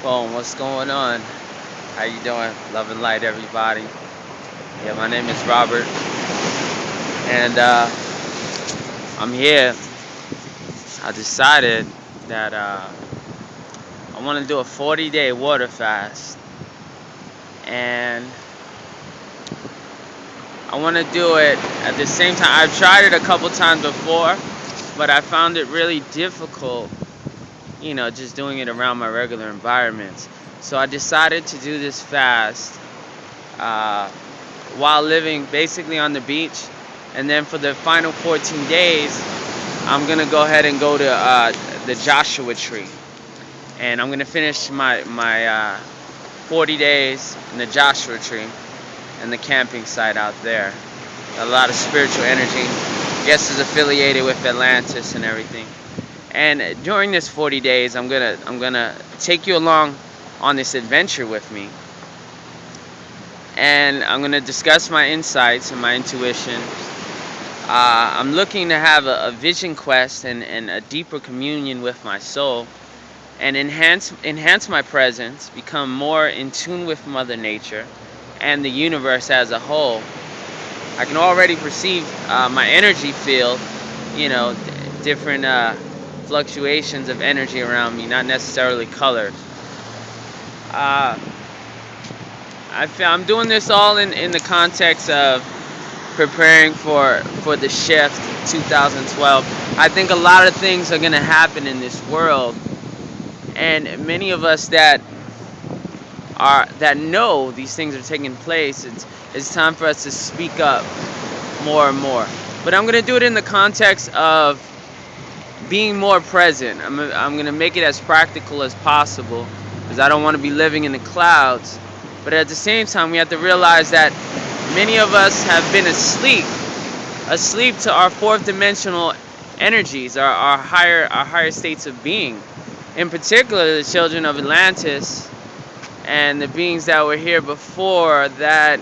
phone. What's going on? How you doing? Love and light, everybody. Yeah, my name is Robert, and I'm here. I decided that I want to do a 40-day water fast, and I want to do it at the same time. I've tried it a couple times before, but I found it really difficult, just doing it around my regular environments. So I decided to do this fast uh, while living basically on the beach. And then for the final 14 days, I'm going to go ahead and go to the Joshua Tree. And I'm going to finish my 40 days in the Joshua Tree and the camping site out there. A lot of spiritual energy. Guess is affiliated with Atlantis and everything. And during this 40 days, I'm gonna take you along on this adventure with me. And I'm gonna discuss my insights and my intuition. I'm looking to have a vision quest and a deeper communion with my soul, and enhance my presence, become more in tune with Mother Nature and the universe as a whole. I can already perceive my energy field, different fluctuations of energy around me, not necessarily colors. I'm doing this all in the context of preparing for the shift 2012. I think a lot of things are going to happen in this world, and many of us that know these things are taking place, it's time for us to speak up more and more. But I'm going to do it in the context of being more present. I'm going to make it as practical as possible, because I don't want to be living in the clouds. But at the same time, we have to realize that many of us have been asleep to our fourth dimensional energies, our higher states of being. In particular, the children of Atlantis and the beings that were here before that,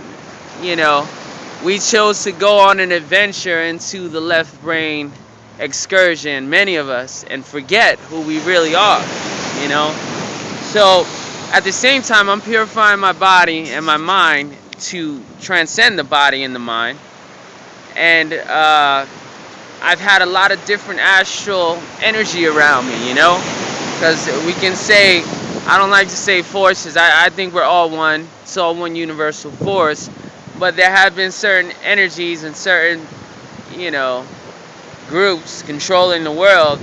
we chose to go on an adventure into the left brain excursion, many of us, and forget who we really are, So at the same time, I'm purifying my body and my mind to transcend the body and the mind. And I've had a lot of different astral energy around me, because we can say, I don't like to say forces, I think we're all one, it's all one universal force, but there have been certain energies and certain, groups controlling the world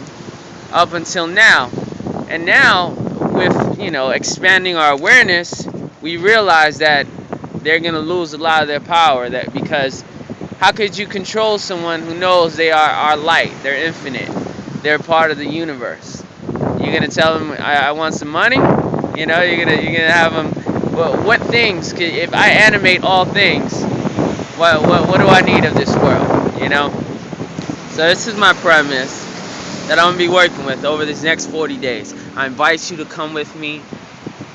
up until now. And now, with, expanding our awareness, we realize that they're going to lose a lot of their power, because how could you control someone who knows they are light, they're infinite, they're part of the universe? You're going to tell them, I want some money? You're gonna have them, well, what things if I animate all things, what do I need of this world? So this is my premise that I'm gonna be working with over this next 40 days. I invite you to come with me.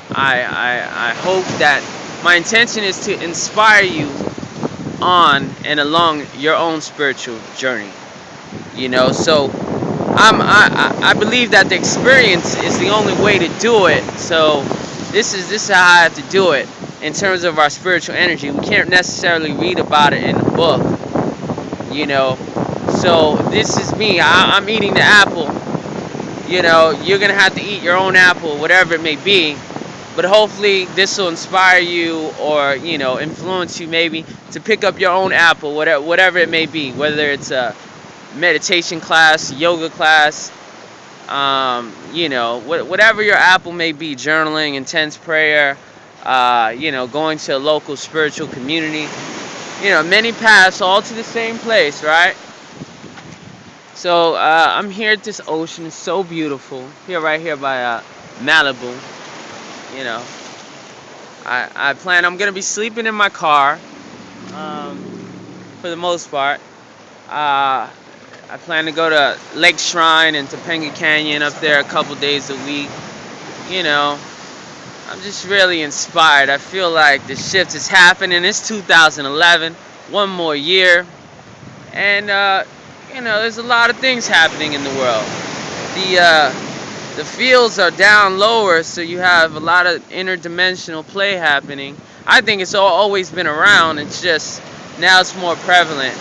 I hope that my intention is to inspire you on and along your own spiritual journey. So I believe that the experience is the only way to do it. So this is how I have to do it in terms of our spiritual energy. We can't necessarily read about it in a book, So this is me. I'm eating the apple. You're gonna have to eat your own apple, whatever it may be. But hopefully this will inspire you, or influence you maybe to pick up your own apple, whatever it may be, whether it's a meditation class, yoga class, whatever your apple may be, journaling, intense prayer, going to a local spiritual community, many paths all to the same place, right? So I'm here at this ocean. It's so beautiful here, right here by Malibu. I'm gonna be sleeping in my car, for the most part. I plan to go to Lake Shrine and Topanga Canyon up there a couple days a week. I'm just really inspired. I feel like the shift is happening. It's 2011, one more year. And, there's a lot of things happening in the world. the fields are down lower, so you have a lot of interdimensional play happening. I think it's always been around. It's just now it's more prevalent,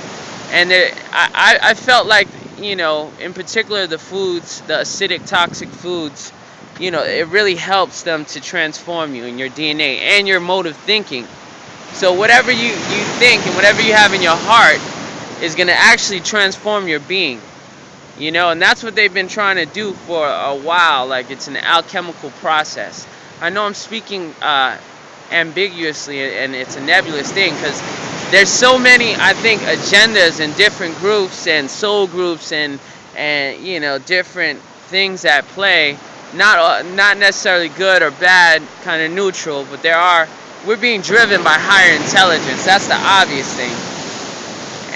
and I felt like, in particular the foods, the acidic, toxic foods, it really helps them to transform you and your DNA and your mode of thinking. So whatever you think and whatever you have in your heart is going to actually transform your being. And that's what they've been trying to do for a while. Like, it's an alchemical process. I know I'm speaking ambiguously, and it's a nebulous thing, because there's so many, I think, agendas and different groups and soul groups and different things at play. Not necessarily good or bad, kind of neutral, but we're being driven by higher intelligence. That's the obvious thing.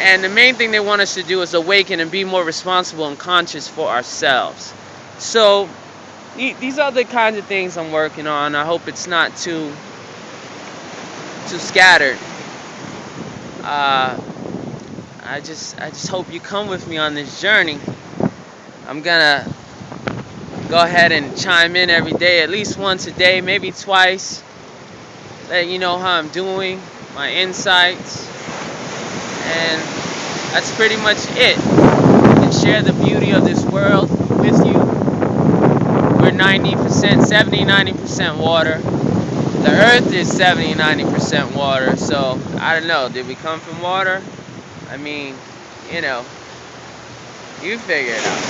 And the main thing they want us to do is awaken and be more responsible and conscious for ourselves. So these are the kinds of things I'm working on. I hope it's not too scattered. I just hope you come with me on this journey. I'm gonna go ahead and chime in every day, at least once a day, maybe twice. Let you know how I'm doing, my insights. And that's pretty much it. And share the beauty of this world with you. We're 90% water. The earth is 70-90% water. So, I don't know. Did we come from water? I mean, you figure it out.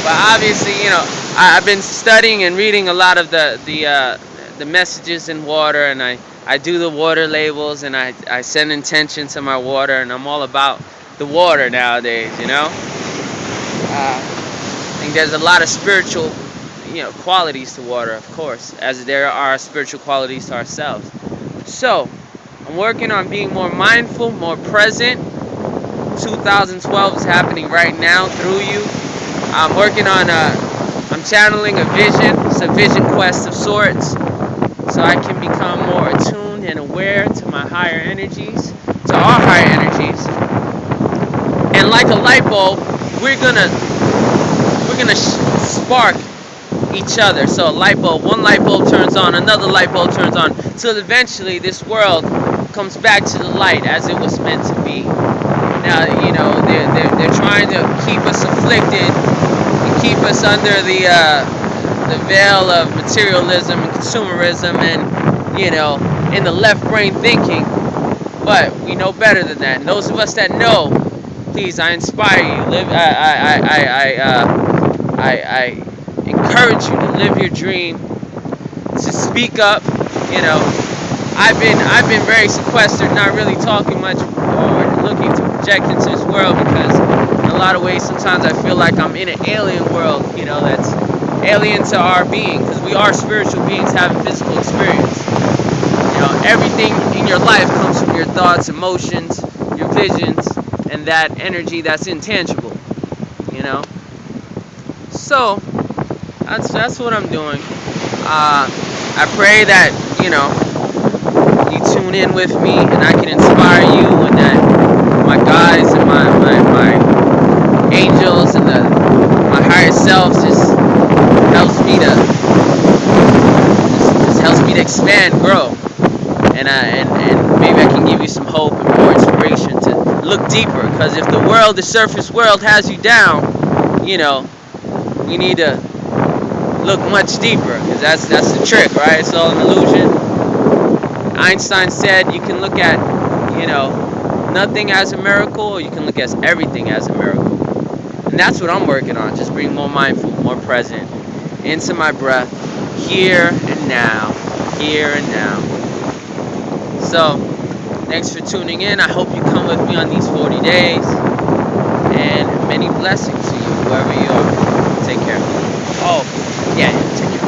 But obviously, I've been studying and reading a lot of the messages in water, and I do the water labels, and I send intention to my water, and I'm all about the water nowadays, I think there's a lot of spiritual, qualities to water, of course, as there are spiritual qualities to ourselves. So, I'm working on being more mindful, more present. 2012 is happening right now through you. I'm working on, I'm channeling a vision. It's a vision quest of sorts, so I can become more attuned and aware to my higher energies, to our higher energies. And like a light bulb, we're gonna spark each other. So one light bulb turns on, another light bulb turns on, till eventually this world comes back to the light as it was meant to be. Now, they're trying to keep us afflicted and keep us under the veil of materialism and consumerism and, in the left brain thinking. But we know better than that. And those of us that know, please, I inspire you. I encourage you to live your dream, to speak up. I've been very sequestered, not really talking much or looking to project into this world, because in a lot of ways sometimes I feel like I'm in an alien world, that's alien to our being, because we are spiritual beings having physical experience. Everything in your life comes from your thoughts, emotions, your visions, and that energy that's intangible. So that's what I'm doing. I pray that you tune in with me, and I can inspire you, and that my guides and my angels and my higher self just helps me to expand, grow, and maybe I can give you some hope and more inspiration to look deeper. Because if the surface world has you down, you need to look much deeper, because that's the trick, right? It's all an illusion. Einstein said you can look at, nothing as a miracle, or you can look at everything as a miracle. And that's what I'm working on, just being more mindful, more present, into my breath, here and now, here and now. So, thanks for tuning in. I hope you come with me on these 40 days, and many blessings to you, wherever you are. Take care. Oh, yeah, take care.